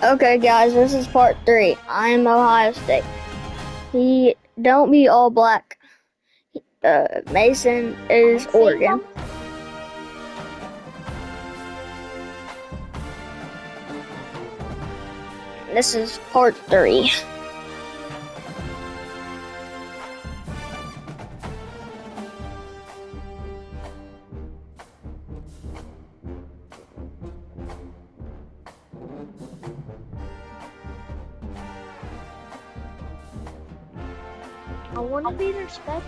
Okay, guys, this is part 3. I'm Ohio State. Don't be all black. Mason is Oregon. This is part 3. I want to be respected.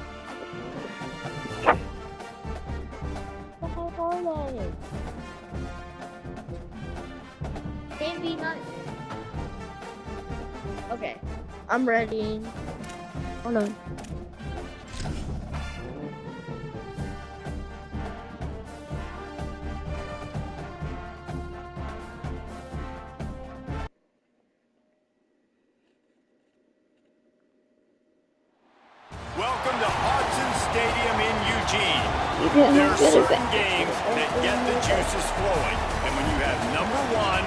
How hard are they? Can't be nice. Okay, I'm ready. Hold on. Welcome to Hodgson Stadium in Eugene. There There are certain games that get the juices flowing. And when you have number 1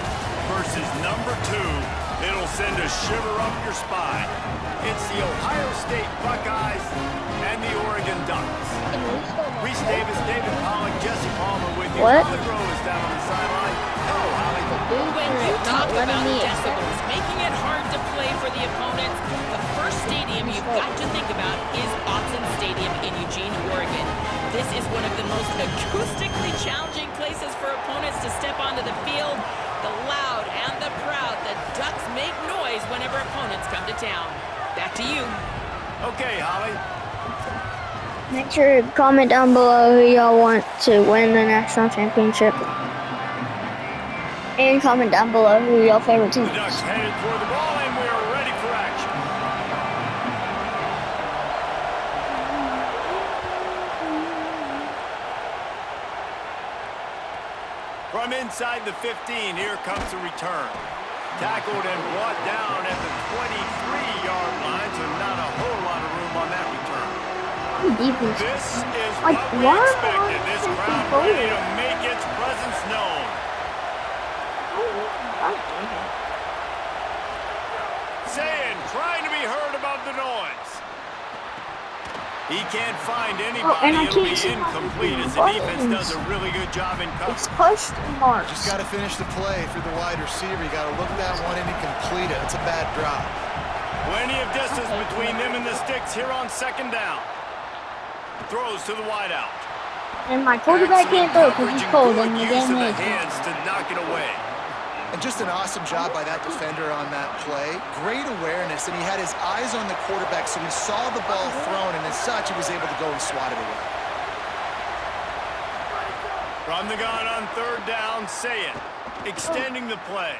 versus number 2, it'll send a shiver up your spine. It's the Ohio State Buckeyes and the Oregon Ducks. Reese Davis, David Pollock, Jesse Palmer with you. What? Holly Rowe is down on the sideline. Hello, Holly. When you talk about decibels, making it hard to play for the opponents, the first stadium you've got to think about is Autzen Stadium in Eugene, Oregon. This is one of the most acoustically challenging places for opponents to step onto the field. The loud and the proud, the Ducks make noise whenever opponents come to town. Back to you. Okay, Holly. Make sure to comment down below who y'all want to win the national championship. And comment down below who y'all favorite team The Ducks is. headed for the ball, and we are ready for action. From inside the 15, here comes the return. Tackled and brought down at the 23-yard line, so not a whole lot of room on that return. Defense. This is Like, what we why expected. This am I crowd so ready bold? to make its presence known. Saying, trying to be heard above the noise. He can't find anybody. and I It'll be can't see my incomplete as the defense buttons. does a really good job in It's coverage. pushed marks. Just got to finish the play through the wide receiver. You got to look that one in and complete it. It's a bad drop. Plenty of distance between them and the sticks here on second down. Throws to the wideout. And my quarterback can't throw because he's cold and the Use game of the is. hands to knock it away. And just an awesome job by that defender on that play. Great awareness, and he had his eyes on the quarterback, so he saw the ball thrown, and as such, he was able to go and swat it away. From the gun on third down, say it. Extending the play.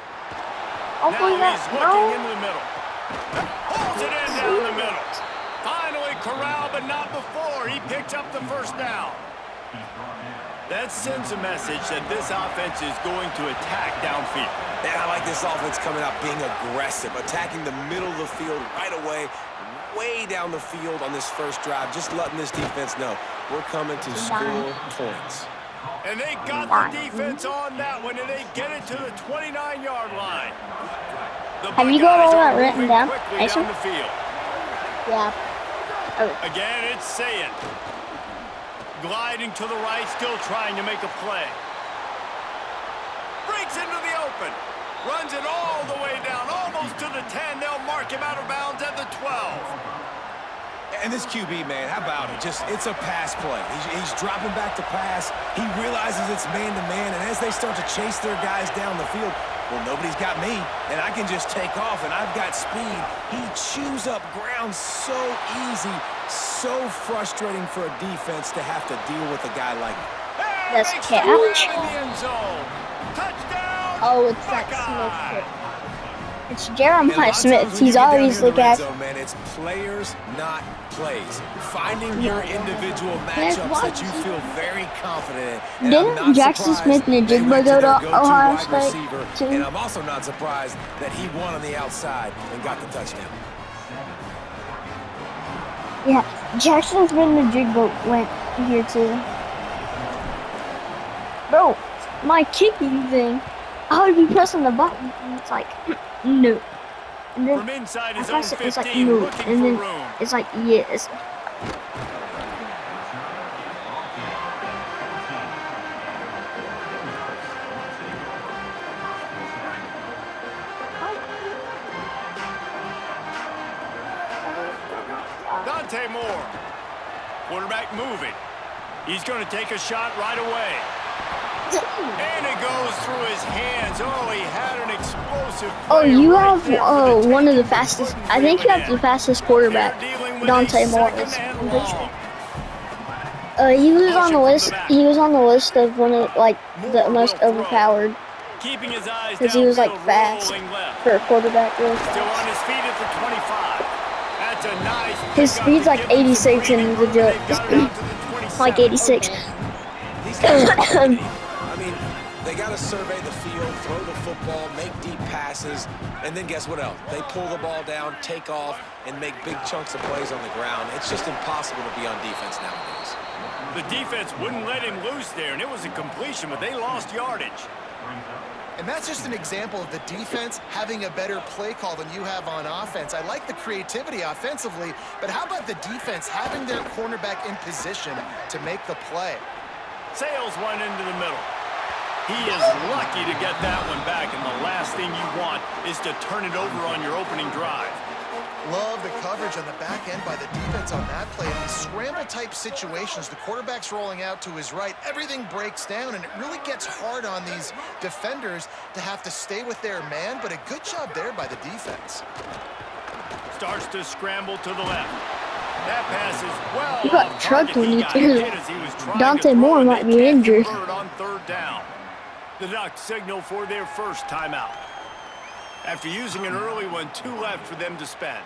Hopefully Now he's looking no. into the middle. Holds it in down the middle. Finally corralled, but not before. He picks up the first down. That sends a message that this offense is going to attack downfield. And I like this offense coming out being aggressive, attacking the middle of the field right away, way down the field on this first drive, just letting this defense know we're coming to score points. And they got the defense on that one, and they get it to the 29-yard line. Have you got all that written down, Mason? Down the field. Yeah. Again, it's Saying. Gliding to the right, still trying to make a play. Breaks into the open. Runs it all the way down, almost to the 10. They'll mark him out of bounds at the 12. And this QB, man, how about it? It's a pass play. He's dropping back to pass. He realizes it's man-to-man, and as they start to chase their guys down the field, well, nobody's got me, and I can just take off, and I've got speed. He chews up ground so easy, so frustrating for a defense to have to deal with a guy like him. That's Makes catch. the grab in the end zone. Touchdown, Oh, it's that Buckeye. Smith. It's And a Jeremiah lot of Smith. times when He's you get down always here in the red guy. zone, man, it's players, not plays. Finding your individual matchups that you feel very confident in. And I'm Didn't not Jackson surprised Smith and they Najigba went to go their to go-to Ohio wide State receiver, too? and I'm also not surprised that he won on the outside and got the touchdown. Yeah, Jackson Smith and Najigba went here too. Bro, my kicking thing I would be pressing the button, and it's like, no. And then From inside I his own press it, it's like, 15, no. looking And for then room. it's like, yes. Dante Moore. Quarterback moving. He's going to take a shot right away. And it goes through his hands. Oh, he had an explosive Oh, play you right have there for the one of the taking, but fastest. couldn't I think reel you it have the in. fastest quarterback. They're dealing with Dante a Moore second is. and I'm pretty sure. long. He was on Motion the from list. the back. He was on the list of one of like the Moore most will throw. overpowered Keeping his eyes because he was like downfield, fast rolling left. for a quarterback. Really Still on fast. his feet at the 25. That's a nice His pickup speed's to like give them some 86 breathing and the room. joke. They've got it out to the 27. Like 86. Okay. These guys are ready. I mean, they got to survey the field, throw the football, make deep passes, and then guess what else? They pull the ball down, take off, and make big chunks of plays on the ground. It's just impossible to be on defense nowadays. The defense wouldn't let him loose there, and it was a completion, but they lost yardage. And that's just an example of the defense having a better play call than you have on offense. I like the creativity offensively, but how about the defense having their cornerback in position to make the play? Sails one into the middle. He is lucky to get that one back, and the last thing you want is to turn it over on your opening drive. Love the coverage on the back end by the defense on that play. In these scramble-type situations, the quarterback's rolling out to his right. Everything breaks down, and it really gets hard on these defenders to have to stay with their man, but a good job there by the defense. Starts to scramble to the left. That pass is well You got off trucked target. when He you got threw. hit as he was trying Dante to throw, Moore and might they be can't injured. convert on third down. The Ducks signal for their first timeout. After using an early one, 2 left for them to spend.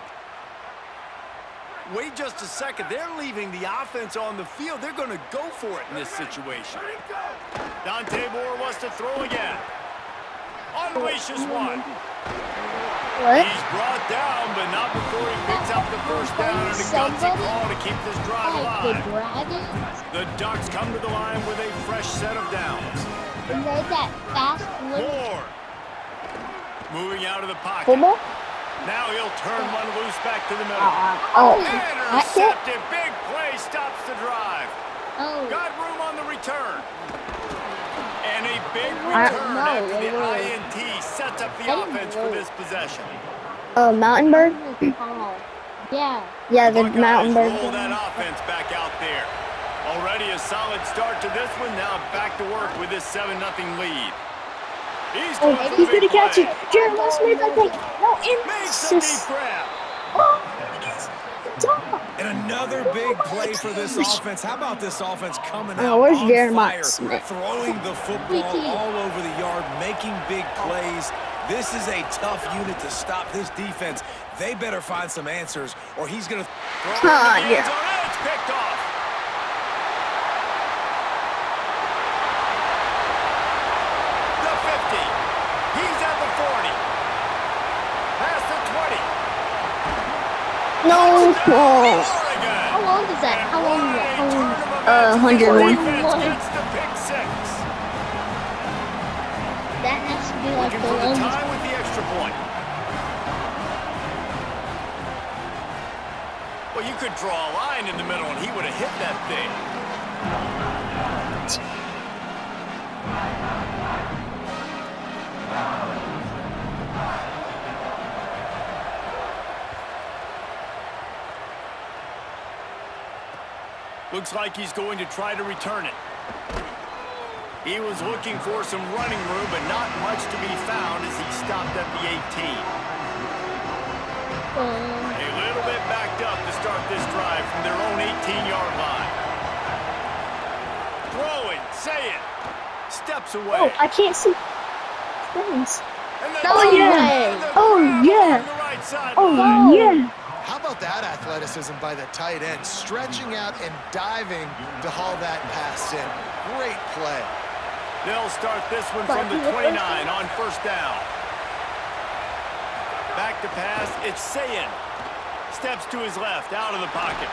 Wait just a second. They're leaving the offense on the field. They're going to go for it in this situation. Dante Moore wants to throw again. Unleashes one. What? He's brought down, but not before he picks up the first down and a gutsy call to keep this drive Like the alive. Dragons, The Ducks come to the line with a fresh set of downs. and they that fast little. Moore. Moving out of the pocket. Football? Now he'll turn one loose back to the middle. Oh, that hit? Intercepted. Big play stops the drive. Oh, Got room on the return. And a big I- return No, after they the were- INT sets up the I didn't offense for know. this possession. Mountain Bird? yeah. Yeah, the Buckeyes Mountain Bird. roll that offense back out there. Already a solid start to this one. Now back to work with this 7-0 lead. He's Oh, going for he's the big gonna catch it. play. Jeremiah Smith, I think. No, Makes a deep insist. grab. Oh, stop. And another big play for this offense. How about this offense coming out where's on Jeremiah fire, Smith? throwing the football all over the yard, making big plays. This is a tough unit to stop this defense. They better find some answers, or he's going to Throw Ah, it in the end yeah. zone. It's picked off. The 50. He's at the 40. Past the 20. No. Touchdown, Oh. Oregon. How long is that? How long is that? How long is that? 101. Defense gets the pick 6. That has to be like Looking the for the longest. time with the extra point. Well, you could draw a line in the middle and he would have hit that thing. Looks like he's going to try to return it. He was looking for some running room, but not much to be found as he stopped at the 18. A little bit backed up to start this drive from their own 18-yard line. Throwing, say it. Steps away. Oh, I can't see things. And then Oh, the yeah. grab Oh, yeah. on the right sideline. Oh, yeah. How about that athleticism by the tight end, stretching out and diving to haul that pass in. Great play. They'll start this one from the 29 on first down. Back to pass, it's Sayin. Steps to his left, out of the pocket.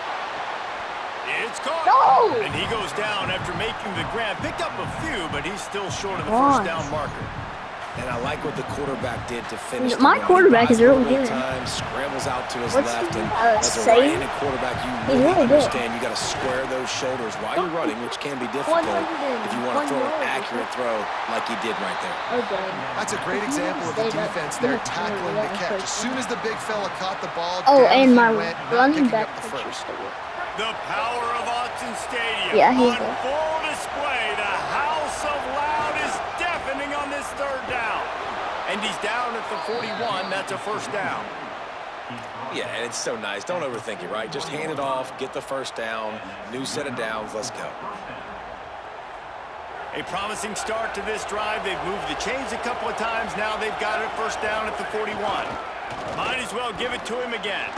It's caught. No! And he goes down after making the grab. Picked up a few, but he's still short of the Nice. first down marker. And I like what the quarterback did to finish. My quarterback is really good. Time, scrambles out to his What's left, he, and as a saying? right-handed quarterback, you He's really really good. understand you got to square those shoulders while you're running, which can be difficult if you want to throw an accurate throw like he did right there. Okay. That's a great example of the defense there tackling the catch. As soon as the big fella caught the ball, Oh, down and he my went, not running picking back up the first. The power of Autzen Stadium Yeah, he's on there. full display. The house of loud is deafening on this third down. And he's down at the 41. That's a first down. Yeah, and it's so nice. Don't overthink it, right? Just hand it off, get the first down, new set of downs, let's go. A promising start to this drive. They've moved the chains a couple of times. Now they've got it first down at the 41. Might as well give it to him again.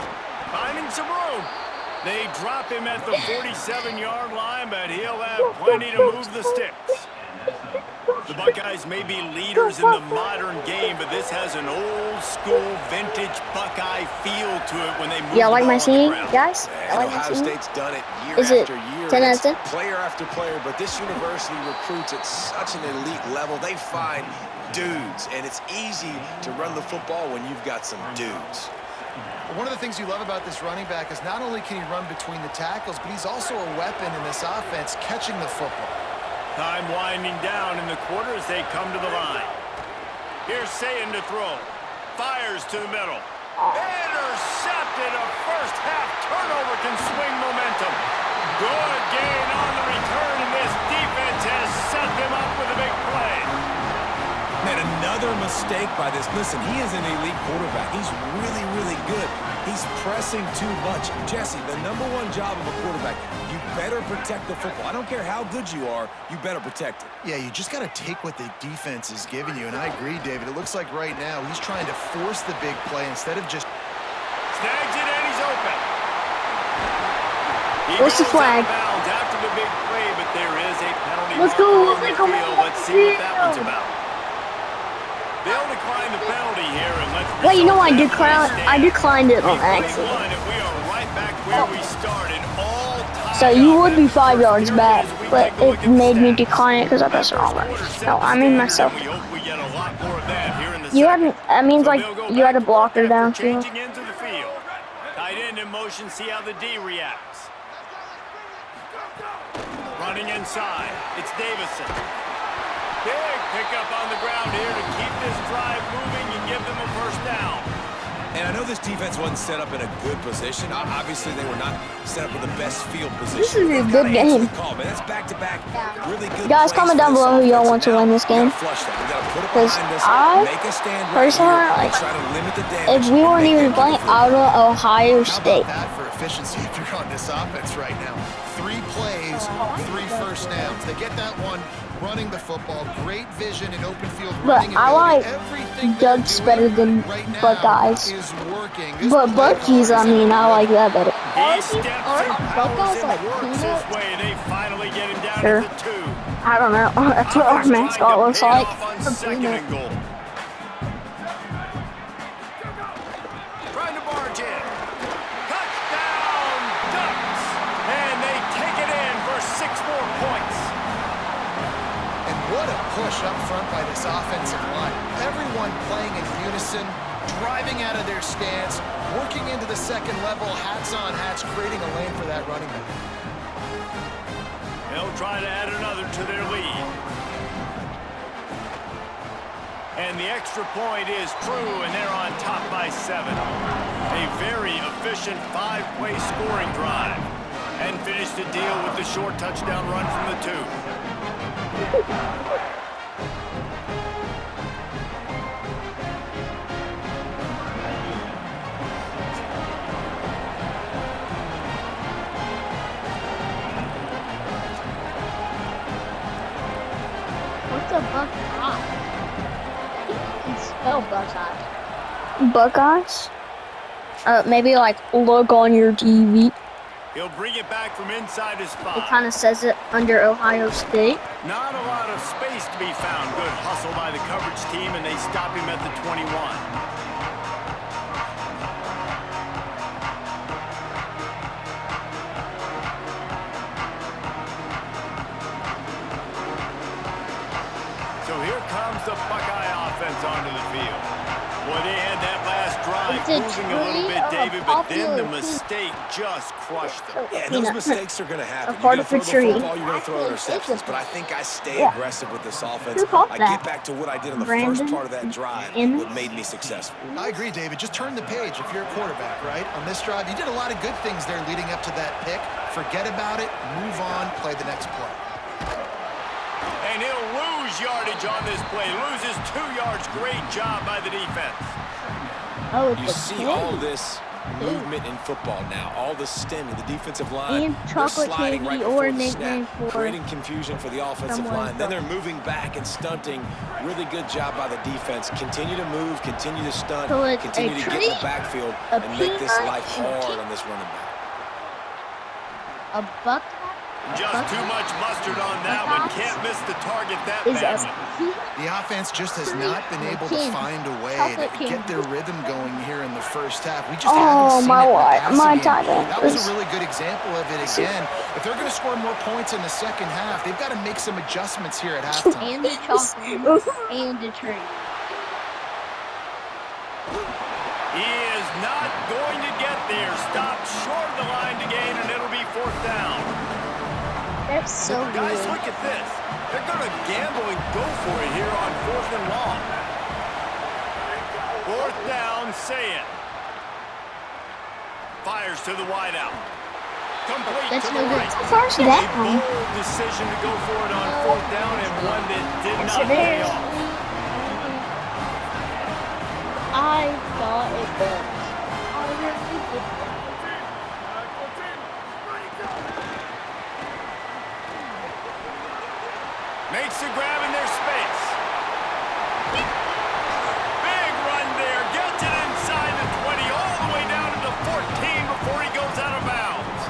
Finding some room. They drop him at the 47-yard line, but he'll have plenty to move the sticks. The Buckeyes may be leaders in the modern game, but this has an old-school, vintage Buckeye feel to it when they move Yeah, like the my ball on the singing, ground. guys? I And like my Ohio singing. State's done it year Is it after year. 10 out of It's 10? player after player, but this university recruits at such an elite level. They find dudes, and it's easy to run the football when you've got some dudes. One of the things you love about this running back is not only can he run between the tackles, but he's also a weapon in this offense, catching the football. Time winding down in the quarter as they come to the line. Here's Sayin to throw. Fires to the middle. Intercepted. A first half turnover can swing momentum. Good gain on the return, and this defense has set them up with a big play. Man, another mistake by this. Listen, he is an elite quarterback. He's really, really good. He's pressing too much. Jesse, the #1 job of a quarterback, you better protect the football. I don't care how good you are, you better protect it. Yeah, you just got to take what the defense is giving you, and I agree, David. It looks like right now he's trying to force the big play instead of just... Snags it, and he's open. He What's the goes flag? out of bounds after the big play, but there is a penalty. Let's marker go, on let's the go, field. Let's see what that one's about. They'll decline the penalty here, and let's... Well, you know, I declined declined it on accident. We are right back where we started. All tied So you up would at be the 5 first yards period back, as we but take a look it at the made me stats. decline it because I pressed the wrong button. No, I mean myself. We hope we get a lot more of that here in the You second. hadn't, that means So like they'll go you had a back to work blocker after downfield. changing into the field. Tight end in motion, see how the D reacts. Running inside, it's Davison. Big pickup on the ground here to keep this drive moving and give them a first down. And I know this defense wasn't set up in a good position. Obviously, they were not set up in the best field position. This is a They've good gotta answer game. the call, man. That's back-to-back really good Guys, plays comment for down this below who y'all offense. want to Now, win this we game. gotta flush that. We gotta put it 'Cause behind us, I, make a stand right personally, here, like, and try to limit the damage. if we and weren't make even them playing difficult. out of Ohio How State. about that for efficiency if you're on this offense right now? 3 plays, 3 first downs. They get that one running the football. Great vision and open field But running I ability. like Everything they're Ducks doing better than right now Buckeyes. is working. This But play Bucky's, call I is mean, I like that better. He steps aren't and Buckeyes powers like and works his peanuts? way. They finally get him down Sure. at the 2. I don't know. That's what our Offense trying mascot to looks pay it like. off on A second peanut. and goal. Trying to barge in. Touchdown, Ducks! And they take it in for 6 more points. And what a push up front by this offensive line. Everyone playing in unison, driving out of their stance, working into the second level, hats on hats, creating a lane for that running back. They'll try to add another to their lead. And the extra point is true, and they're on top by 7. A very efficient 5-play scoring drive. And finish the deal with the short touchdown run from the 2. What's a Buckeye? You can spell Buckeye. Buckeyes? Maybe like look on your TV. He'll bring it back from inside his It 5. kind of says it under Ohio State. Not a lot of space to be found. Good hustle by the coverage team, and they stop him at the 21. So here comes the Buckeye offense It's a moving a little tree bit, of a David, but then the popular mistake just crushed them. Yeah, and those Peanut. mistakes are going to happen. A You're part going to of throw a the tree. football, you're going to throw Actually, it's interceptions. a- But I think I stay Yeah. aggressive with this offense. Who caught I that? get back to what I did in the Brandon? first part of that drive In? that made me successful. I agree, David. Just turn the page if you're a quarterback, right? On this drive, you did a lot of good things there leading up to that pick. Forget about it, move on, play the next play. And he'll lose yardage on this play. Loses 2 yards. Great job by the defense. Oh, it's You a see candy. all this movement in football now, all the stemming, the defensive line. And they're chocolate sliding right candy before or the nickname snap, for creating confusion for the offensive someone line. Then from- they're moving back and stunting. Really good job by the defense. Continue to move, continue to stunt, So it's continue a to get tree, in the backfield, a and make this peanut, life and hard on this running back. A buck Just too much mustard on that one. Can't miss the target that is a badly. The offense just has not been able to Candy. find a way Chocolate to get their candy. rhythm going here in the first half. We just Oh, haven't seen my it in the wide- passing my game. tight end That was is- a really good example of it again. If they're going to score more points in the second half, they've got to make some adjustments here at halftime. and the chocolate and the tree. He is not going to get there. Stopped short of the line to gain, and it'll be 4th down. That's so Guys, good. look at this. They're going to gamble and go for it here on 4th and long. 4th down, say it. Fires to the wideout. Complete That's to no the good. right. First A down. bold decision to go for it on 4th down, and one that did Yes, not it pay is. off. I thought it was. I really did. Makes the grab in their space. Big run there. Gets it inside the 20, all the way down to the 14 before he goes out of bounds.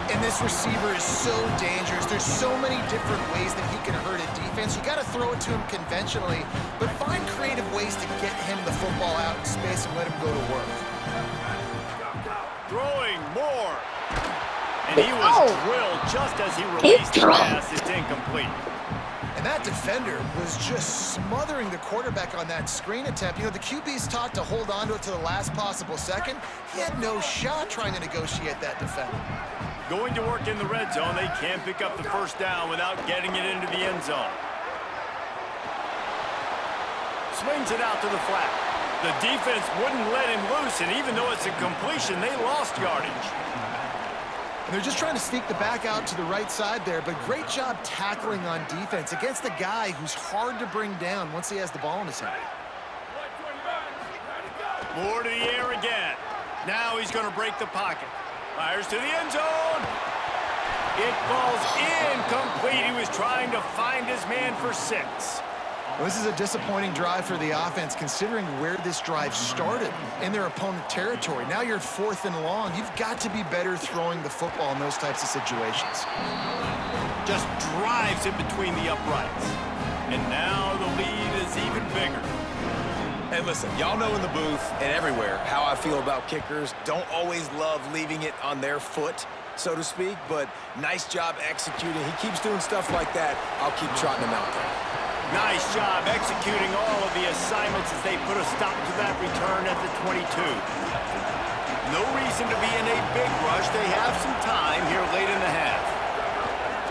And this receiver is so dangerous. There's so many different ways that he can hurt a defense. You got to throw it to him conventionally, but find creative ways to get him the football out in space and let him go to work. Throwing more. And he was drilled just as he released the pass. It's incomplete. And that defender was just smothering the quarterback on that screen attempt. You know, the QB's taught to hold on to it to the last possible second. He had no shot trying to negotiate that defender. Going to work in the red zone. They can't pick up the 1st down without getting it into the end zone. Swings it out to the flat. The defense wouldn't let him loose, and even though it's a completion, they lost yardage. And they're just trying to sneak the back out to the right side there, but great job tackling on defense against a guy who's hard to bring down once he has the ball in his hand. More to the air again. Now he's going to break the pocket. Fires to the end zone. It falls incomplete. He was trying to find his man for 6. Well, this is a disappointing drive for the offense, considering where this drive started in their opponent territory. Now you're at 4th and long. You've got to be better throwing the football in those types of situations. Just drives it between the uprights. And now the lead is even bigger. Hey, listen, y'all know in the booth and everywhere how I feel about kickers. Don't always love leaving it on their foot, so to speak, but nice job executing. He keeps doing stuff like that. I'll keep trotting him out there. Nice job executing all of the assignments as they put a stop to that return at the 22. No reason to be in a big rush. They have some time here late in the half.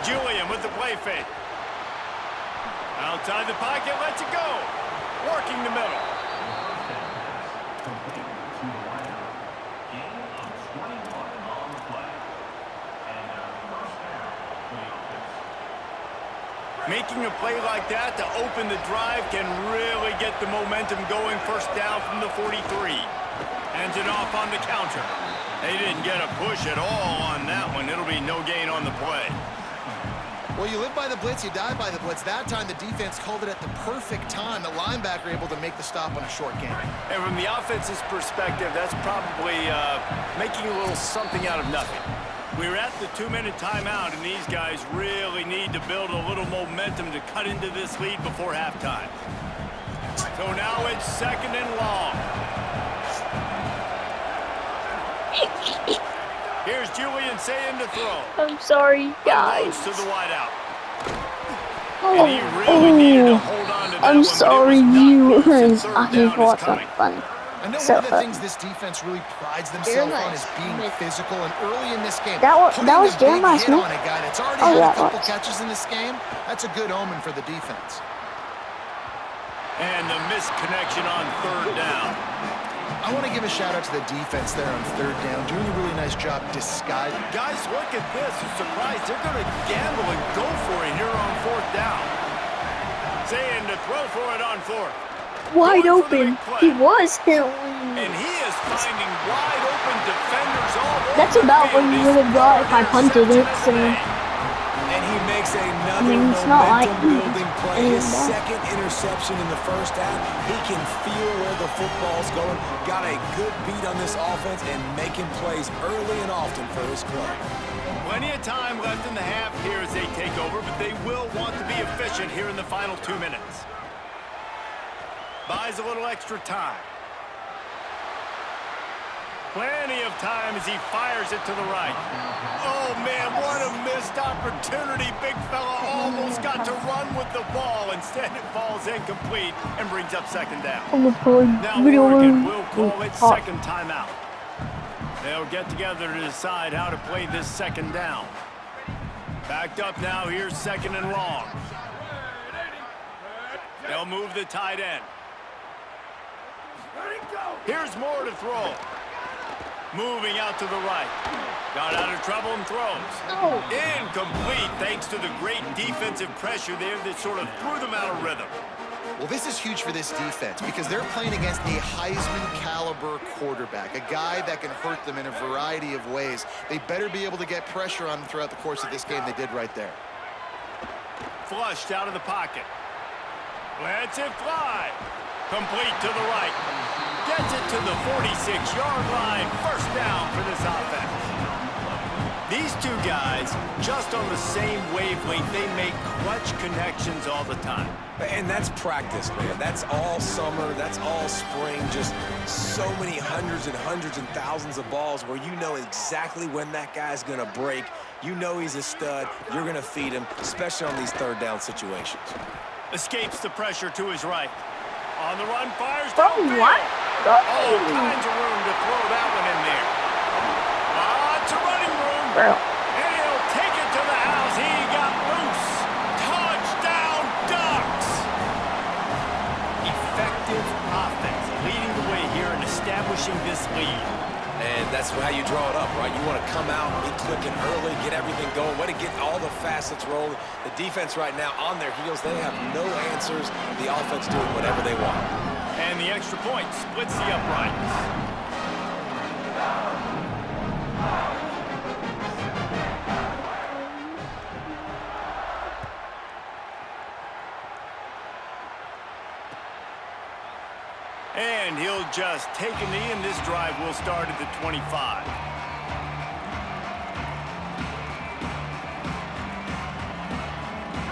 Julian with the play fake. Outside the pocket, lets it go. Working the middle. Making a play like that to open the drive can really get the momentum going. 1st down from the 43. Hands it off on the counter. They didn't get a push at all on that one. It'll be no gain on the play. Well, you live by the blitz, you die by the blitz. That time, the defense called it at the perfect time. The linebacker able to make the stop on a short game. And from the offense's perspective, that's probably making a little something out of nothing. We're at the 2-minute timeout, and these guys really need to build a little momentum to cut into this lead before halftime. So now it's 2nd and long. Here's Julian saying to throw. I'm sorry, guys. Goes to the wideout. And he really needed to hold on to that I'm one, but it sorry, was not loose, and viewers. 3rd I down just is watched coming. something funny. I know So, one of the things this defense really prides themselves on is being physical, and early in this game, that was putting a big Jeremiah hit Smith. on a guy that's already Oh, had yeah, a couple it was. catches in this game, that's a good omen for the defense. And the missed connection on third down. I want to give a shout-out to the defense there on third down, doing a really nice job disguising. Guys, look at this. I'm surprised they're going to gamble and go for it here on fourth down. Saying to throw for it on fourth. Wide Going for the open. big play. He was. And he is finding wide open defenders all over. That's the about field. what you His would have got if I third punted it. interception So, of the day. And he makes another it's not like momentum-building play. His anymore. second interception in the first half. He can feel where the football's going. Got a good beat on this offense and making plays early and often for his club. Plenty of time left in the half here as they take over, but they will want to be efficient here in the final 2 minutes. Buys a little extra time. Plenty of time as he fires it to the right. Oh, man, what a missed opportunity. Big fella almost got to run with the ball. Instead, it falls incomplete and brings up second down. Now Oregon will call its second timeout. They'll get together to decide how to play this second down. Backed up now, here's second and long. They'll move the tight end. Here's more to throw. Moving out to the right. Got out of trouble and throws. Incomplete thanks to the great defensive pressure there that sort of threw them out of rhythm. Well, this is huge for this defense because they're playing against a Heisman-caliber quarterback, a guy that can hurt them in a variety of ways. They better be able to get pressure on them throughout the course of this game. They did right there. Flushed out of the pocket. Lets it fly. Complete to the right. Gets it to the 46-yard line. First down for this offense. These two guys, just on the same wavelength, they make clutch connections all the time. And that's practice, man. That's all summer. That's all spring. Just so many hundreds and thousands of balls where you know exactly when that guy's going to break. You know he's a stud. You're going to feed him, especially on these third down situations. Escapes the pressure to his right. On the run, fires Bro, downfield. what? All kinds of room to throw that one in there. It's a running room. Bro. And he'll take it to the house. He got loose. Touchdown, Ducks. Effective offense, leading the way here and establishing this lead. And that's how you draw it up, right? You want to come out, be clicking early, get everything going, way to get all the facets rolling. The defense right now on their heels, they have no answers. The offense doing whatever they want. And the extra point splits the uprights. And he'll just take a knee, and this drive will start at the 25.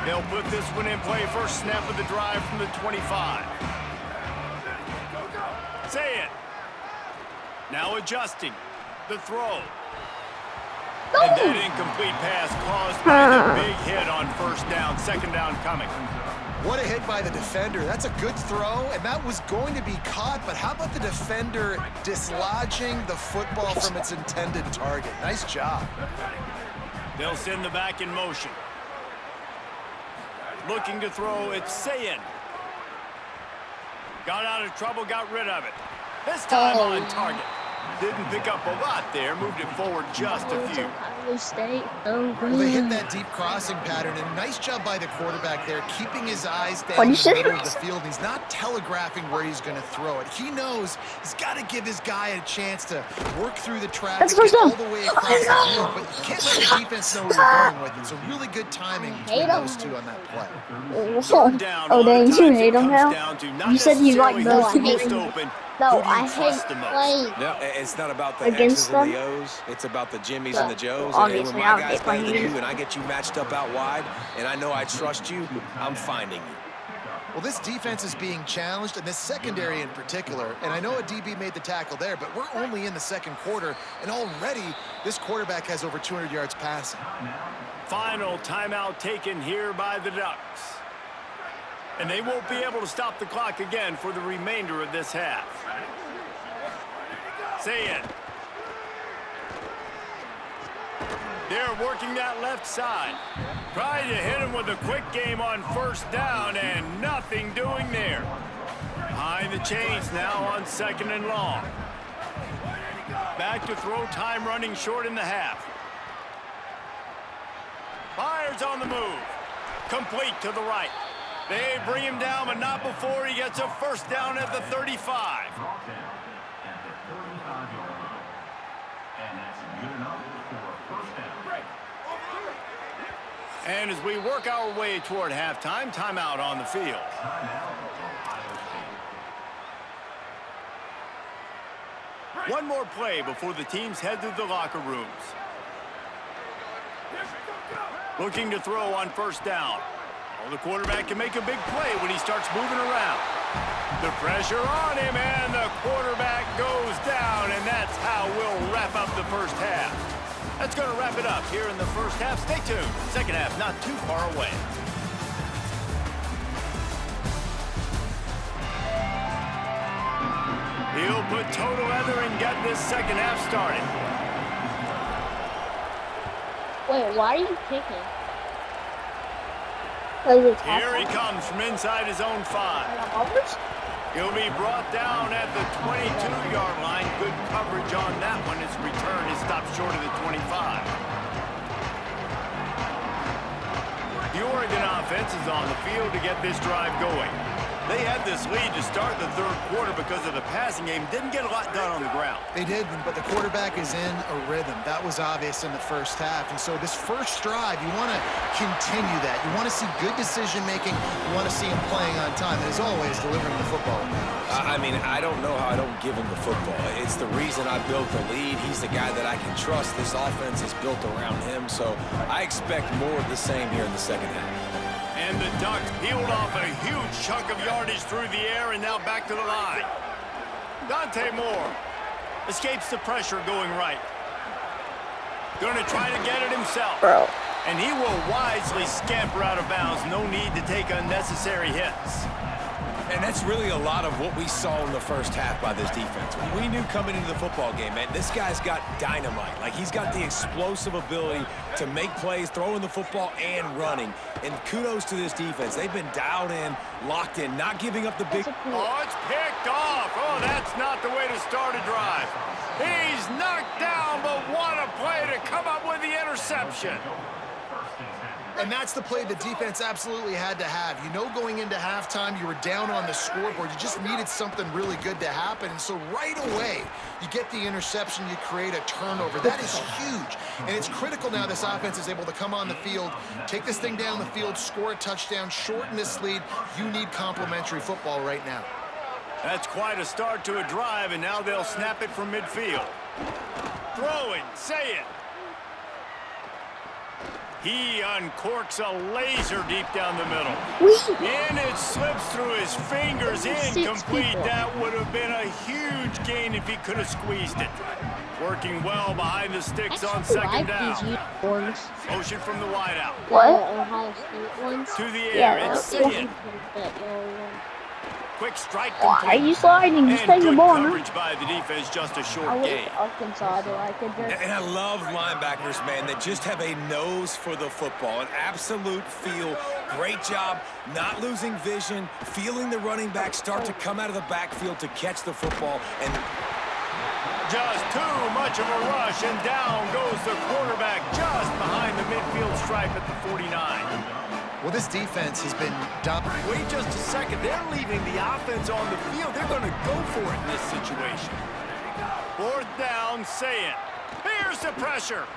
They'll put this one in play. First snap of the drive from the 25. Say it. Now adjusting. The throw. And that incomplete pass caused by the big hit on first down. Second down coming. What a hit by the defender. That's a good throw, and that was going to be caught, but how about the defender dislodging the football from its intended target? Nice job. They'll send the back in motion. Looking to throw, it's Sayin. Got out of trouble, got rid of it. This time on target. Didn't pick up a lot there, moved it forward just a few. Well, they hit that deep crossing pattern, and nice job by the quarterback there, keeping his eyes down Are in you the middle of serious? the field. He's not telegraphing where he's going to throw it. He knows he's got to give his guy a chance to work through the traffic, That's first get all down. the way across the field, but you can't let the defense know where you're going with it. So really good timing between those two on that play. Third down, Oh, a lot of dang, you times hate it him comes now? down to not You said you like necessarily those who's two. most open. No, Who do you I hate trust the most? playing. No, it's not about the Against X's and the them? O's. It's about the Jimmies and the Joes. And Obviously, when I my don't guy's get better than playing. you and I get you matched up out wide, and I know I trust you, I'm finding you. Well, this defense is being challenged, and this secondary in particular, and I know a DB made the tackle there, but we're only in the second quarter, and already this quarterback has over 200 yards passing. Final timeout taken here by the Ducks. And they won't be able to stop the clock again for the remainder of this half. Say it. They're working that left side. Trying to hit him with a quick game on first down, and nothing doing there. Behind the chains now on 2nd and long. Back to throw, time running short in the half. Fires on the move. Complete to the right. They bring him down, but not before he gets a first down at the 35. And as we work our way toward halftime, timeout on the field. One more play before the teams head to the locker rooms. Looking to throw on first down. Well, the quarterback can make a big play when he starts moving around. The pressure on him, and the quarterback goes down, and that's how we'll wrap up the first half. That's going to wrap it up here in the first half. Stay tuned. Second half not too far away. He'll put toe together and get this second half started. Wait, why are you kicking? Here he comes from inside his own 5. He'll be brought down at the 22-yard line. Good coverage on that one. His return is stopped short of the 25. The Oregon offense is on the field to get this drive going. They had this lead to start the third quarter because of the passing game. Didn't get a lot done on the ground. They did, but the quarterback is in a rhythm. That was obvious in the first half. And so this first drive, you want to continue that. You want to see good decision-making. You want to see him playing on time. And as always, delivering the football. I mean, I don't know how I don't give him the football. It's the reason I built the lead. He's the guy that I can trust. This offense is built around him. So I expect more of the same here in the second half. And the Ducks peeled off a huge chunk of yardage through the air and now back to the line. Dante Moore escapes the pressure going right. Going to try to get it himself. And he will wisely scamper out of bounds. No need to take unnecessary hits. And that's really a lot of what we saw in the first half by this defense. We knew coming into the football game, man, this guy's got dynamite. Like, he's got the explosive ability to make plays, throwing the football and running. And kudos to this defense. They've been dialed in, locked in, not giving up the big... Oh, it's picked off. Oh, that's not the way to start a drive. He's knocked down, but what a play to come up with the interception. And that's the play the defense absolutely had to have. You know, going into halftime, you were down on the scoreboard. You just needed something really good to happen. And so right away, you get the interception, you create a turnover. That is huge. And it's critical now this offense is able to come on the field, take this thing down the field, score a touchdown, shorten this lead. You need complimentary football right now. That's quite a start to a drive, and now they'll snap it from midfield. Throwing, say it. He uncorks a laser deep down the middle. And it slips through his fingers. Incomplete. That would have been a huge gain if he could have squeezed it. Working well behind the sticks on second down. Motion from the wideout. What? Ohio State ones. To the air. It's it. Quick strike. Why are you sliding? Just take the good ball. coverage by the defense, just a short I gain. wish Arkansas did like it. And I love linebackers, man, that just have a nose for the football, an absolute feel. Great job not losing vision, feeling the running back start to come out of the backfield to catch the football. And just too much of a rush, and down goes the quarterback just behind the midfield stripe at the 49. Well, this defense has been dominant. Wait just a second. They're leaving the offense on the field. They're going to go for it in this situation. Fourth down, say it. Here's the pressure.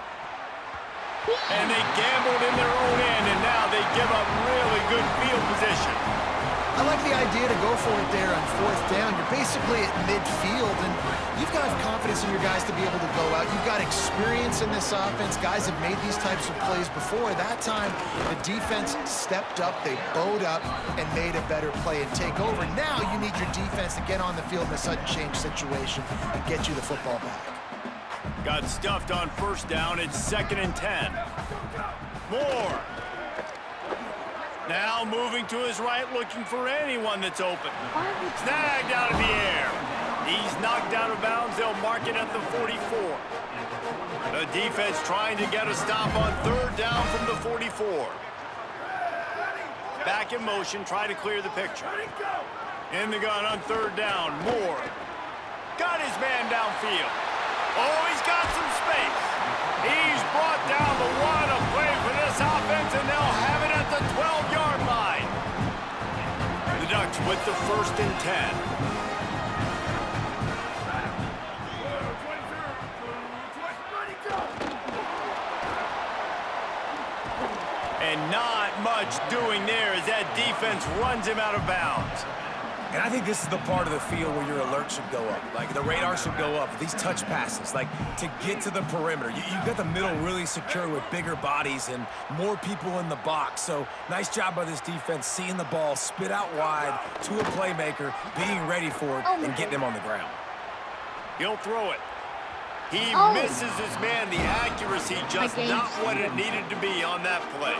And they gambled in their own end, and now they give up really good field position. I like the idea to go for it there on fourth down. You're basically at midfield, and you've got confidence in your guys to be able to go out. You've got experience in this offense. Guys have made these types of plays before. That time, the defense stepped up, they bowed up, and made a better play and take over. Now you need your defense to get on the field in a sudden change situation and get you the football back. Got stuffed on first down. It's 2nd and 10. Moore. Now moving to his right, looking for anyone that's open. Snagged out of the air. He's knocked out of bounds. They'll mark it at the 44. The defense trying to get a stop on third down from the 44. Back in motion, try to clear the picture. In the gun on third down, Moore. Got his man downfield. Oh, he's got some space. He's brought down the one to play for this offense, and they'll have it at the 12-yard line. The Ducks with the 1st and 10. And not much doing there as that defense runs him out of bounds. And I think this is the part of the field where your alert should go up. Like, the radar should go up. These touch passes, like, to get to the perimeter. You've got the middle really secure with bigger bodies and more people in the box. So, nice job by this defense, seeing the ball spit out wide to a playmaker, being ready for it, and getting him on the ground. He'll throw it. He misses his man. The accuracy just not what it needed to be on that play.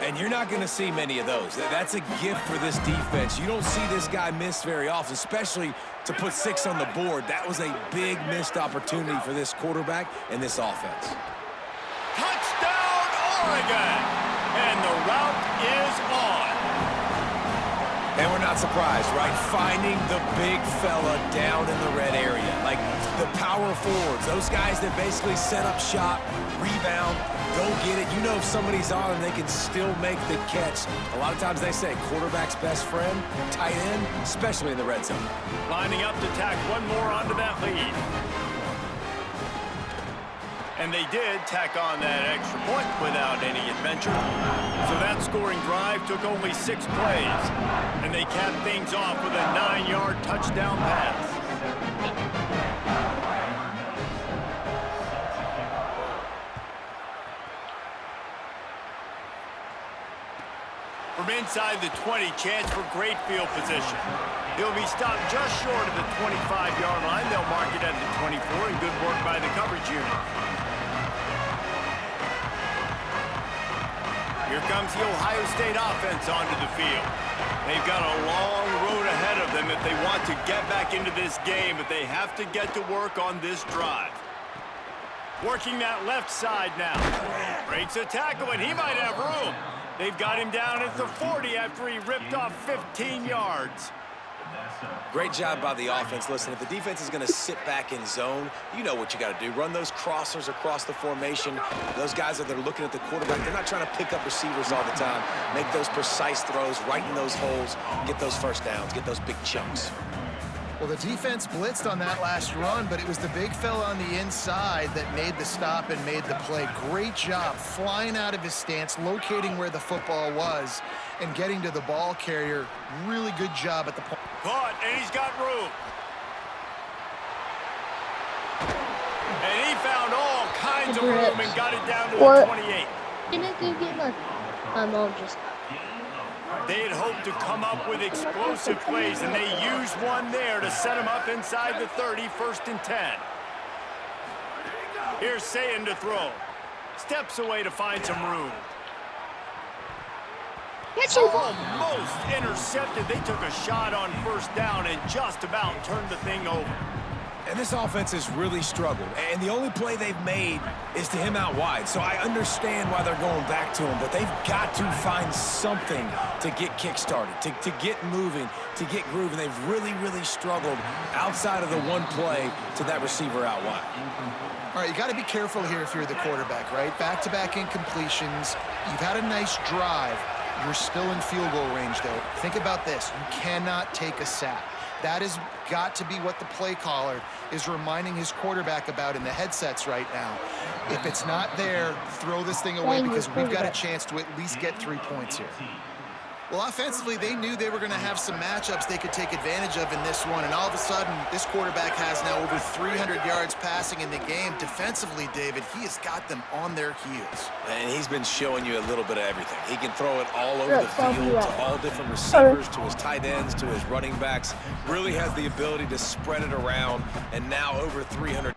And you're not going to see many of those. That's a gift for this defense. You don't see this guy miss very often, especially to put 6 on the board. That was a big missed opportunity for this quarterback and this offense. Touchdown, Oregon! And the route is on. And we're not surprised, right? Finding the big fella down in the red area. Like the power forwards, those guys that basically set up shop, rebound, go get it. You know if somebody's on them, they can still make the catch. A lot of times they say quarterback's best friend, tight end, especially in the red zone. Lining up to tack one more onto that lead. And they did tack on that extra point without any adventure. So that scoring drive took only 6 plays. And they capped things off with a 9-yard touchdown pass. From inside the 20, chance for great field position. He'll be stopped just short of the 25-yard line. They'll mark it at the 24, and good work by the coverage unit. Here comes the Ohio State offense onto the field. They've got a long road ahead of them if they want to get back into this game, but they have to get to work on this drive. Working that left side now. Breaks a tackle, and he might have room. They've got him down at the 40 after he ripped off 15 yards. Great job by the offense. Listen, if the defense is going to sit back in zone, you know what you got to do. Run those crossers across the formation. Those guys that are looking at the quarterback, they're not trying to pick up receivers all the time. Make those precise throws right in those holes. Get those first downs. Get those big chunks. Well, the defense blitzed on that last run, but it was the big fella on the inside that made the stop and made the play. Great job flying out of his stance, locating where the football was, and getting to the ball carrier. Really good job at the point. Caught, and he's got room. And he found all kinds of room and got it down to the 28. Didn't go get my mom just. They had hoped to come up with explosive plays, and they used one there to set them up inside the 30, 1st and 10. Here's Sayin to throw. Steps away to find some room. Almost intercepted. They took a shot on 1st down and just about turned the thing over. And this offense has really struggled. And the only play they've made is to him out wide. So I understand why they're going back to him, but they've got to find something to get kick-started, to get moving, to get grooving. They've really, really struggled outside of the one play to that receiver out wide. All right, you got to be careful here if you're the quarterback, right? Back-to-back incompletions. You've had a nice drive. You're still in field goal range, though. Think about this. You cannot take a sack. That has got to be what the play caller is reminding his quarterback about in the headsets right now. If it's not there, throw this thing away because we've got a chance to at least get 3 points here. Well, offensively, they knew they were going to have some matchups they could take advantage of in this one, and all of a sudden, this quarterback has now over 300 yards passing in the game. Defensively, David, he has got them on their heels. And he's been showing you a little bit of everything. He can throw it all over the field to all different receivers, to his tight ends, to his running backs. Really has the ability to spread it around, and now over 300.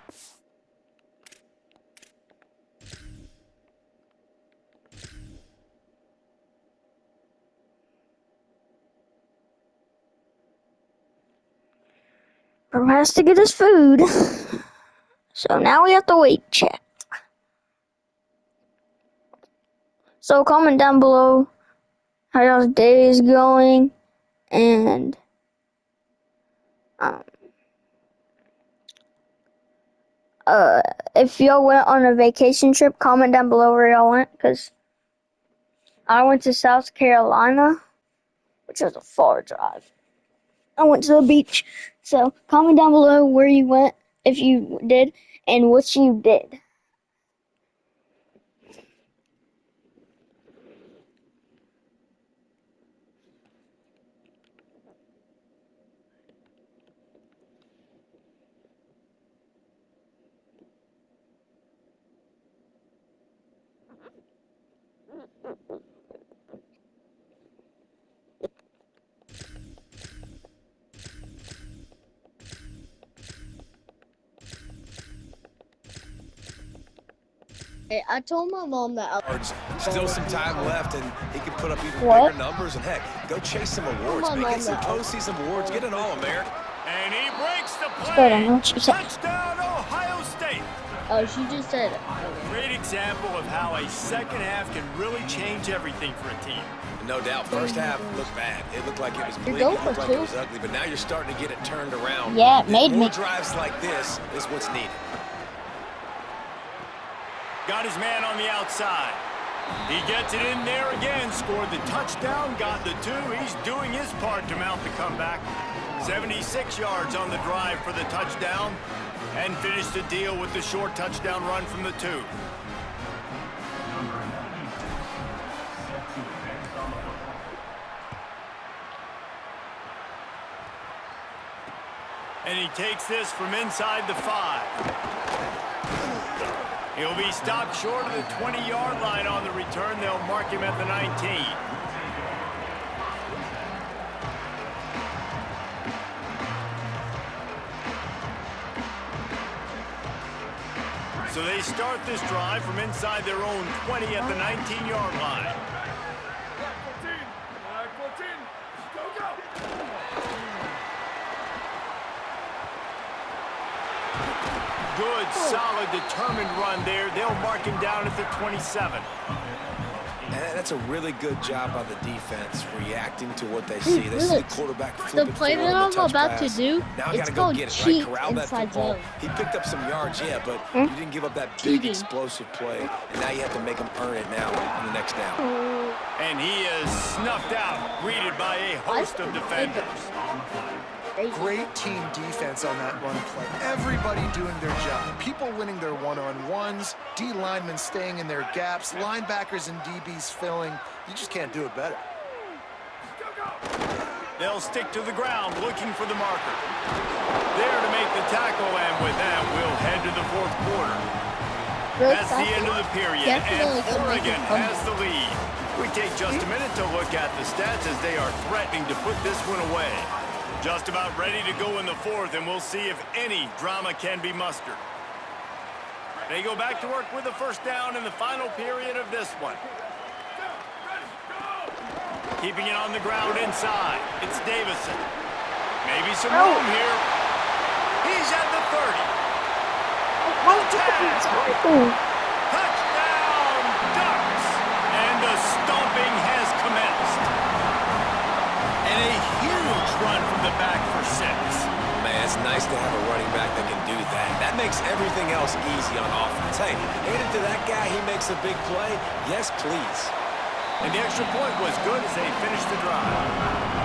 Who has to get his food. So now we have to weight check. So comment down below how y'all's day is going, and if y'all went on a vacation trip, comment down below where y'all went, because I went to South Carolina, which was a far drive. I went to the beach. So comment down below where you went, if you did, and what you did. Hey, I told my mom that Still some time left, and he can put up even What? bigger numbers. And heck, go chase some awards, Come on, man. Get some Mom. postseason awards. Get an All-American. And he breaks the Good, I know play. what you said. Touchdown, Ohio State. Oh, she just said it. Great example of how a second half can really change everything for a team. No doubt, first half looked bad. It looked like it was bleak. going It looked for like it two. was ugly. But now you're starting to get it turned around. Yeah, it made More me. drives like this is what's needed. Got his man on the outside. He gets it in there again, scored the touchdown, got the 2. He's doing his part to mount the comeback. 76 yards on the drive for the touchdown, and finished the deal with the short touchdown run from the 2. And he takes this from inside the 5. He'll be stopped short of the 20-yard line on the return. They'll mark him at the 19. So they start this drive from inside their own 20 at the 19-yard line. Good, solid, determined run there. They'll mark him down at the 27. And that's a really good job by the defense, reacting to what they see. They see the quarterback flip The it play forward that on I'm the touch about to pass. do, Now I it's gotta go called get it, right? cheat Corral that inside football. zone. He picked up some yards, yeah, but you didn't give up that big Cheating. explosive play. And now you have to make him earn it now on the next down. And he is snuffed out, greeted by a host of defenders. Great team defense on that run play. Everybody doing their job. People winning their one-on-ones, D linemen staying in their gaps, linebackers and DBs filling. You just can't do it better. They'll stick to the ground, looking for the marker. There to make the tackle, and with that, we'll head to the 4th quarter. That's the end of the period, and Oregon has the lead. We take just a minute to look at the stats as they are threatening to put this one away. Just about ready to go in the 4th, and we'll see if any drama can be mustered. They go back to work with a first down in the final period of this one. Keeping it on the ground inside. It's Davison. Maybe some room here. He's at the 30. Touchdown, Ducks! And the stomping has commenced. And a huge run from the back for 6. Man, it's nice to have a running back that can do that. That makes everything else easy on offense. Hey, hand it to that guy, he makes a big play. Yes, please. And the extra point was good as they finished the drive.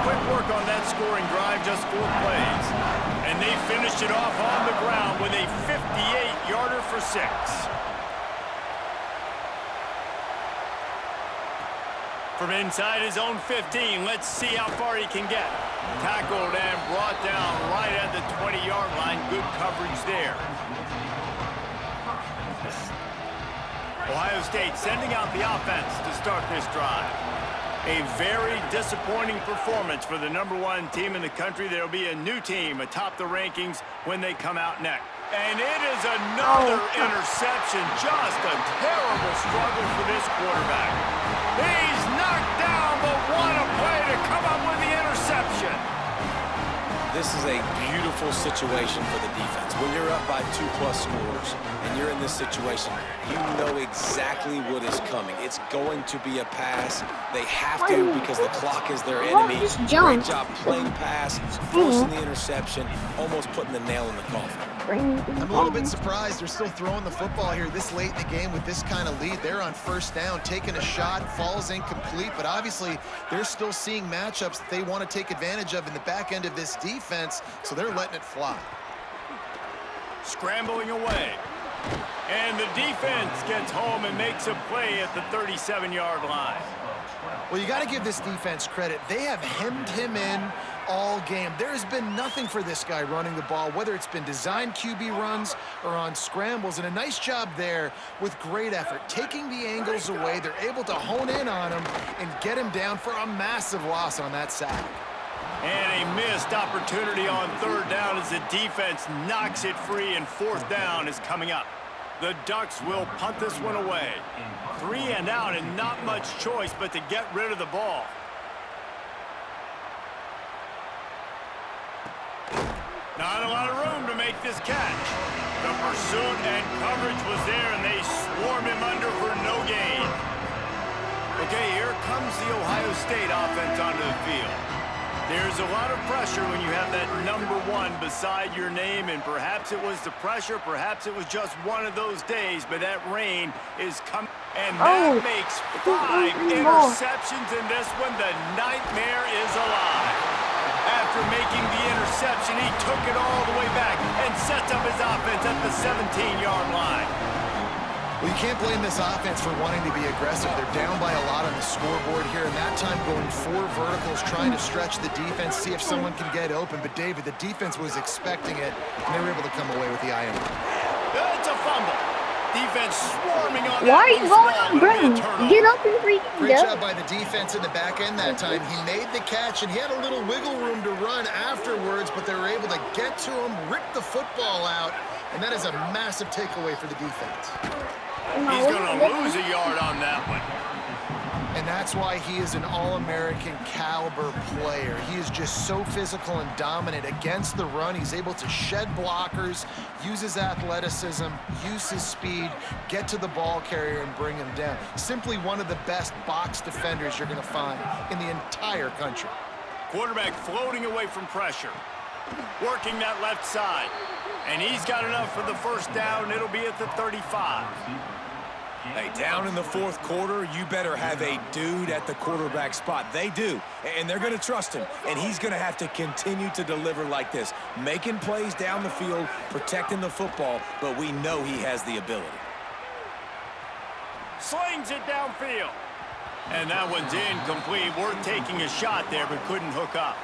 Quick work on that scoring drive, just 4 plays. And they finished it off on the ground with a 58-yarder for 6. From inside his own 15, let's see how far he can get. Tackled and brought down right at the 20-yard line. Good coverage there. Ohio State sending out the offense to start this drive. A very disappointing performance for the #1 team in the country. There'll be a new team atop the rankings when they come out next. And it is another interception. Just a terrible struggle for this quarterback. He's knocked down, but what a play to come up with the interception. this is a beautiful situation for the defense. When you're up by 2+ scores and you're in this situation, you know exactly what is coming. It's going to be a pass. They have to because the clock is their enemy. Great job playing pass, forcing the interception, almost putting the nail in the coffin. I'm a little bit surprised they're still throwing the football here this late in the game with this kind of lead. They're on first down, taking a shot, falls incomplete, but obviously they're still seeing matchups that they want to take advantage of in the back end of this defense, so they're letting it fly. Scrambling away. And the defense gets home and makes a play at the 37-yard line. Well, you got to give this defense credit. They have hemmed him in all game. There has been nothing for this guy running the ball, whether it's been designed QB runs or on scrambles, and a nice job there with great effort. Taking the angles away, they're able to hone in on him and get him down for a massive loss on that sack. And a missed opportunity on third down as the defense knocks it free, and fourth down is coming up. The Ducks will punt this one away. 3 and out, and not much choice but to get rid of the ball. Not a lot of room to make this catch. The pursuit and coverage was there, and they swarm him under for no gain. Okay, here comes the Ohio State offense onto the field. There's a lot of pressure when you have that number 1 beside your name, and perhaps it was the pressure, perhaps it was just one of those days, but that rain is coming. And that makes 5 interceptions in this one. The nightmare is alive. After making the interception, he took it all the way back and sets up his offense at the 17-yard line. Well, you can't blame this offense for wanting to be aggressive. They're down by a lot on the scoreboard here, and that time going 4 verticals, trying to stretch the defense, see if someone can get open. But, David, the defense was expecting it, and they were able to come away with the IM. It's a fumble. Defense swarming on. Why are you going on ground? Get up and freaking go. Great job by the defense in the back end that time. He made the catch, and he had a little wiggle room to run afterwards, but they were able to get to him, rip the football out, and that is a massive takeaway for the defense. He's going to lose a yard on that one. And that's why he is an All-American caliber player. He is just so physical and dominant against the run. He's able to shed blockers, use his athleticism, use his speed, get to the ball carrier and bring him down. Simply one of the best box defenders you're going to find in the entire country. Quarterback floating away from pressure, working that left side. And he's got enough for the first down. It'll be at the 35. Hey, down in the fourth quarter, you better have a dude at the quarterback spot. They do, and they're going to trust him, and he's going to have to continue to deliver like this, making plays down the field, protecting the football, but we know he has the ability. Slings it downfield. And that one's incomplete. Worth taking a shot there, but couldn't hook up.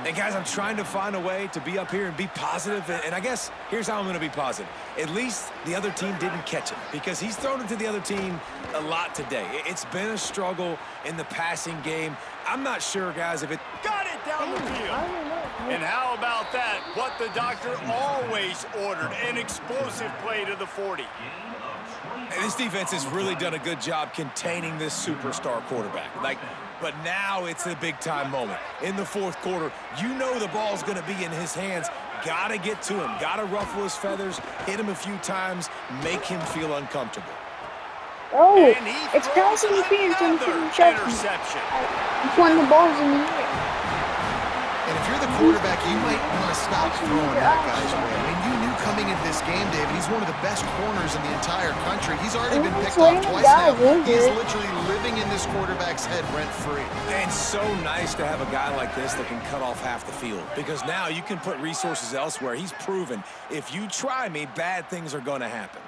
And guys, I'm trying to find a way to be up here and be positive, and I guess here's how I'm going to be positive. At least the other team didn't catch it, because he's thrown it to the other team a lot today. It's been a struggle in the passing game. I'm not sure, guys, if it... Got it down the field. And how about that? What the doctor always ordered, an explosive play to the 40. And this defense has really done a good job containing this superstar quarterback. But now it's a big-time moment. In the fourth quarter, you know the ball's going to be in his hands. Got to get to him. Got to ruffle his feathers, hit him a few times, make him feel uncomfortable. Oh, it's pass interference and interception. When the ball's in the air. And if you're the quarterback, you might want to stop throwing that guy's way. I mean, you knew coming into this game, David, he's one of the best corners in the entire country. He's already been picked off twice now. He's literally living in this quarterback's head rent-free. And so nice to have a guy like this that can cut off half the field, because now you can put resources elsewhere. He's proven, if you try me, bad things are going to happen.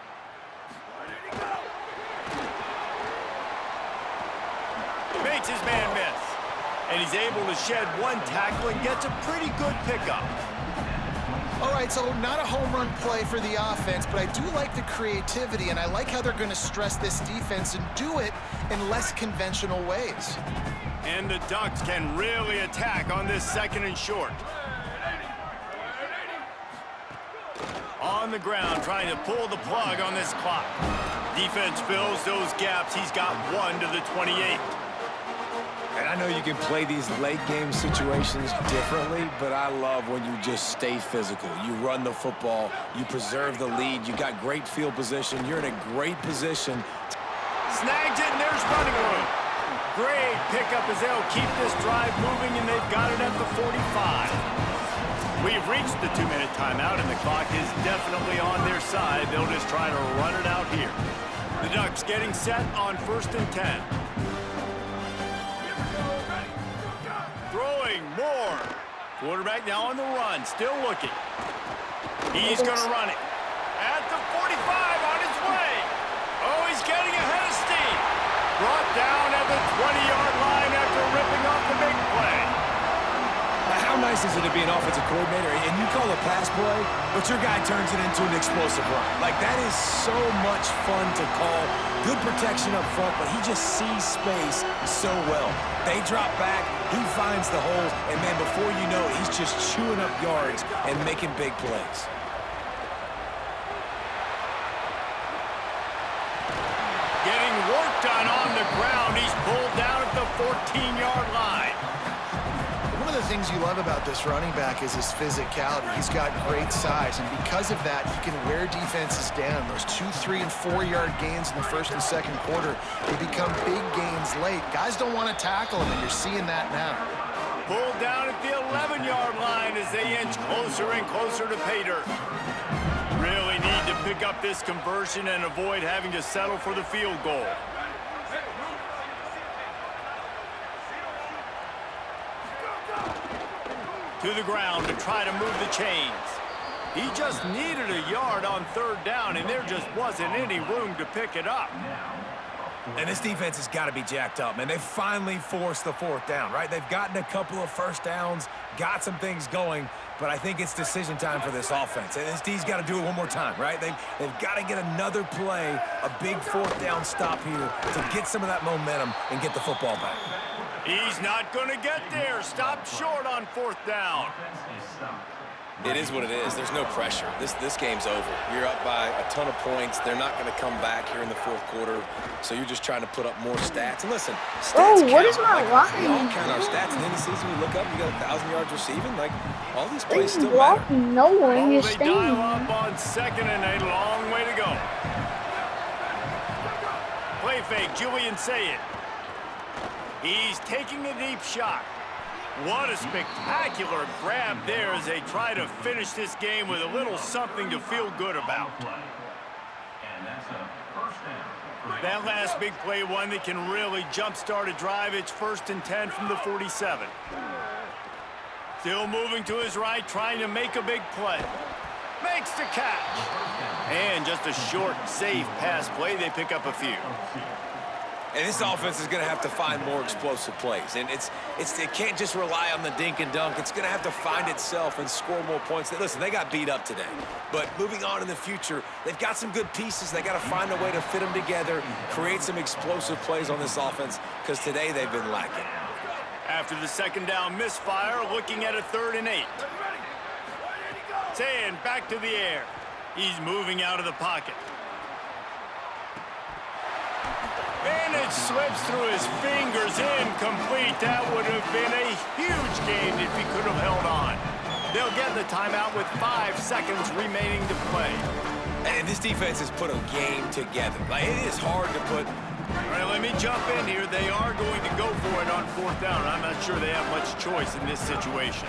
Makes his man miss. And he's able to shed one tackle and gets a pretty good pickup. All right, so not a home run play for the offense, but I do like the creativity, and I like how they're going to stress this defense and do it in less conventional ways. And the Ducks can really attack on this 2nd and short. On the ground, trying to pull the plug on this clock. Defense fills those gaps. He's got 1 to the 28. And I know you can play these late game situations differently, but I love when you just stay physical. You run the football, you preserve the lead, you got great field position, you're in a great position. Snags it, and there's running room. Great pickup as they'll keep this drive moving, and they've got it at the 45. We've reached the 2-minute timeout, and the clock is definitely on their side. They'll just try to run it out here. The Ducks getting set on 1st and 10. Throwing more. Quarterback now on the run, still looking. He's going to run it. At the 45, on his way. Oh, he's getting ahead of steam. Brought down at the 20-yard line after ripping off the big play. How nice is it to be an offensive coordinator and you call a pass play, but your guy turns it into an explosive run? Like, that is so much fun to call. Good protection up front, but he just sees space so well. They drop back, he finds the holes, and man, before you know it, he's just chewing up yards and making big plays. Getting work done on the ground. He's pulled down at the 14-yard line. One of the things you love about this running back is his physicality. He's got great size, and because of that, he can wear defenses down. Those 2-, 3-, and 4-yard gains in the first and second quarter, they become big gains late. Guys don't want to tackle him, and you're seeing that now. Pulled down at the 11-yard line as they inch closer and closer to pay dirt. Really need to pick up this conversion and avoid having to settle for the field goal. To the ground to try to move the chains. He just needed a yard on 3rd down, and there just wasn't any room to pick it up. And this defense has got to be jacked up, man. They finally forced the 4th down, right? They've gotten a couple of first downs, got some things going, but I think it's decision time for this offense. And this D's got to do it one more time, right? They've got to get another play, a big 4th down stop here to get some of that momentum and get the football back. He's not going to get there. Stopped short on 4th down. It is what it is. There's no pressure. This game's over. You're up by a ton of points. They're not going to come back here in the 4th quarter, so you're just trying to put up more stats. And listen, stats Oh, what count. is my We all line? count our stats. And in the season, we look up, you got 1,000 yards receiving. Like, all these plays He's still matter. blocking no one. Oh, You're they dial staying. up on 2nd and a long way to go. Play fake, Julian Say It. He's taking a deep shot. What a spectacular grab there as they try to finish this game with a little something to feel good about. That last big play, one that can really jumpstart a drive. It's 1st and 10 from the 47. Still moving to his right, trying to make a big play. Makes the catch. And just a short, safe pass play. They pick up a few. And this offense is going to have to find more explosive plays. And it can't just rely on the dink and dunk. It's going to have to find itself and score more points. Listen, they got beat up today. But moving on in the future, they've got some good pieces. They got to find a way to fit them together, create some explosive plays on this offense, because today they've been lacking. After the 2nd down misfire, looking at a 3rd and 8. Saying back to the air. He's moving out of the pocket. And it slips through his fingers, incomplete. That would have been a huge gain if he could have held on. They'll get the timeout with 5 seconds remaining to play. And this defense has put a game together. Like, it is hard to put. All right, let me jump in here. They are going to go for it on 4th down. I'm not sure they have much choice in this situation.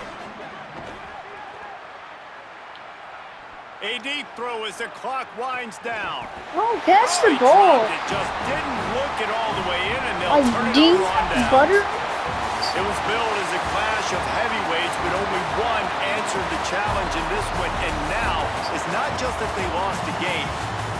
A deep throw as the clock winds down. Oh, catch the He ball. dropped it, just didn't look it all the way in, and they'll Like turn it deep over on down. butter. It was billed as a clash of heavyweights, but only one answered the challenge in this one. And now, it's not just that they lost the game.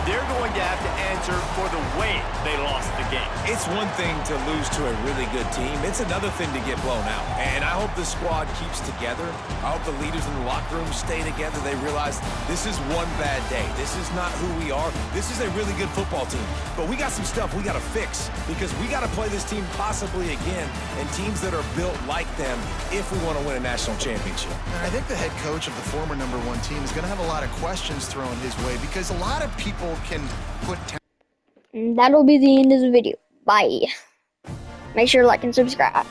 They're going to have to answer for the way they lost the game. It's one thing to lose to a really good team. It's another thing to get blown out. And I hope the squad keeps together. I hope the leaders in the locker room stay together. They realize this is one bad day. This is not who we are. This is a really good football team. But we got some stuff we got to fix because we got to play this team possibly again and teams that are built like them if we want to win a national championship. I think the head coach of the former #1 team is going to have a lot of questions thrown his way because a lot of people can put And that'll be the end of the video. Bye. Make sure to like and subscribe.